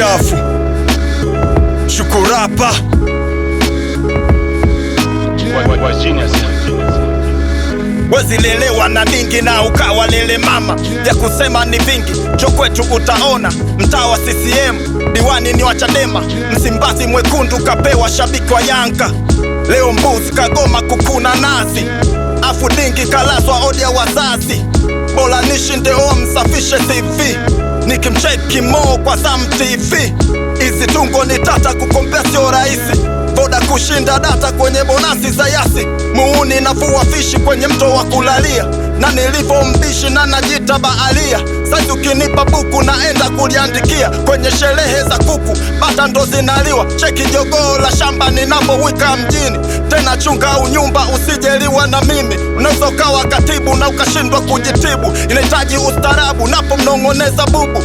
Siafu Shukurapa wezilelewa na ningi na ukawa lele mama, vya kusema ni vingi, jo kwetu utaona. Mtaa wa CCM, diwani ni wa Chadema, Msimbazi mwekundu kapewa shabiki wa Yanga. Leo mbuzi kagoma kukuna nazi, afu dingi kalazwa odi ya wazazi. Bola nishinde msafishe CV, nikimcheki Mo kwa Sam TV. Izi tungo ni tata, kukompea sio rahisi. Voda kushinda data kwenye bonasi za yasi. Muuni navua fishi kwenye mto wa kulalia, na nilivo mbishi na najita baalia. Saizi ukinipa buku naenda kuliandikia, kwenye sherehe za kuku bata ndo zinaliwa. Cheki jogoo la shamba ninapowika mjini, tena chunga unyumba usijeliwa na mimi. Unaweza ukawa katibu na ukashindwa kujitibu, inahitaji ustarabu napo mnongoneza bubu.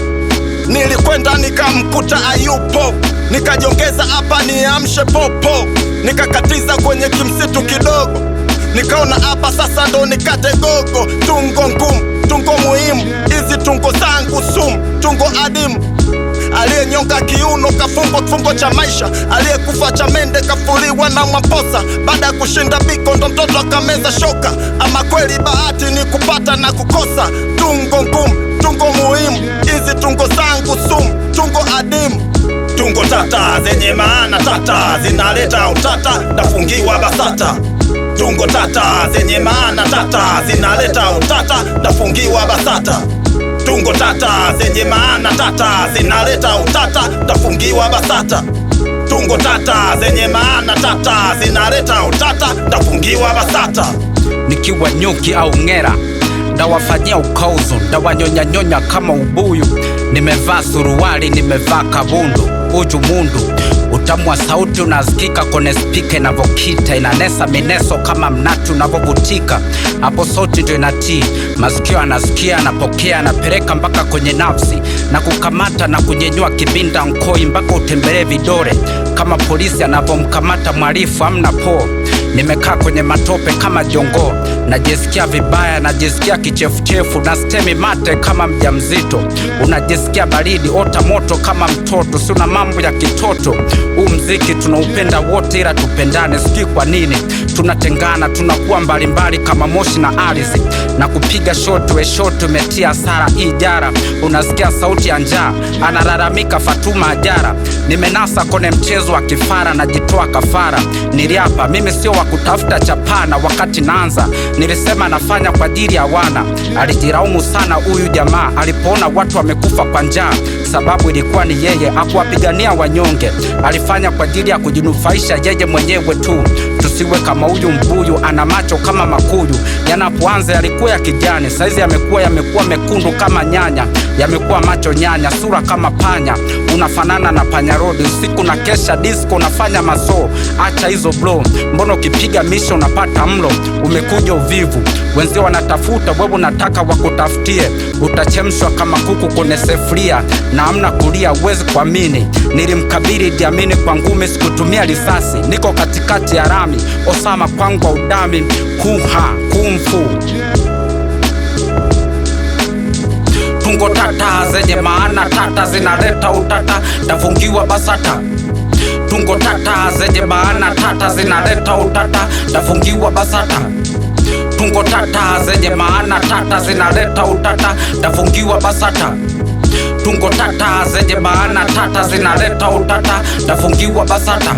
Nilikwenda nikamkuta ayupo, nikajongeza hapa niamshe popo. Nikakatiza kwenye kimsitu kidogo, nikaona hapa sasa ndo nikate gogo. Tungo ngumu, tungo muhimu, hizi tungo zangu sumu. Tungo adimu, aliyenyonga kiuno kafungwa kifungo cha maisha. Aliyekufa cha mende kafuliwa na Mwamposa, baada ya kushinda biko ndo mtoto akameza shoka. Ama kweli bahati ni kupata na kukosa. Tungo ngumu, tungo muhimu, hizi tungo zangu sumu. Tungo adimu, tungo tata zenye maana tata, zinaleta utata, ndafungiwa BASATA. Tungo tata zenye maana tata, zinaleta utata, ndafungiwa BASATA. Tungo tata zenye maana tata, zinaleta utata, ndafungiwa BASATA. Tungo tata zenye maana tata, zinaleta utata, ndafungiwa BASATA. Nikiwa nyuki au ngera, ndawafanyia ukauzo, ndawanyonya kama ubuyu. Nimevaa suruali, nimevaa kabundu, uju mundu. Utamu wa sauti unasikika kwenye spika inavokita, inanesa mineso kama mnatu unavovutika. Hapo sauti ndio inatii, masikio anasikia, anapokea, anapeleka mpaka kwenye nafsi, na kukamata na kunyenyua kibinda nkoi mpaka utembelee vidore. Kama polisi anavomkamata mwalifu amna po. Nimekaa kwenye matope kama jongo, najisikia vibaya, najisikia kichefuchefu, na stemi mate kama mjamzito. Unajisikia baridi, ota moto kama mtoto, si una mambo ya kitoto. Huu mziki tunaupenda wote, ila tupendane, sijui kwa nini tunatengana, tunakuwa mbalimbali kama moshi na ardhi. Na kupiga shoti we shoti umetia hasara hii jara. Unasikia sauti ya njaa, analalamika Fatuma Ajara. Nimenasa kone mchezo wa kifara, najitoa kafara. Niliapa mimi sio wa kutafuta chapana, wakati naanza nilisema nafanya kwa ajili ya wana. Alijiraumu sana huyu jamaa alipoona watu wamekufa kwa njaa, sababu ilikuwa ni yeye akuwapigania wanyonge. Alifanya kwa ajili ya kujinufaisha yeye mwenyewe tu. Tusiwe kama huyu mbuyu, ana macho kama makuyu. Yanapoanza yalikuwa ya kijani, saizi yamekuwa mekundu kama nyanya. Yamekuwa macho nyanya, sura kama panya. Unafanana na panya rodi, usiku na kesha disco unafanya maso. Acha hizo blow, mbono ukipiga misho unapata mlo. Umekuja uvivu, wenzio wanatafuta, wewe unataka wakutafutie. Utachemshwa kama kuku kwenye sefuria, na amna kulia, uwezi kuamini. Nilimkabili Idi Amin kwa ngumi, sikutumia risasi. Niko katikati ya rami, Osama kwangu wa udami. Kuha, kumfu. Tungo tata zenye maana tata, zinaleta utata, ndafungiwa BASATA. Tungo tata zenye maana tata, zinaleta utata, ndafungiwa BASATA. Tungo tata zenye maana tata, zinaleta utata, ndafungiwa BASATA. Tungo tata zenye maana tata, zinaleta utata, ndafungiwa BASATA.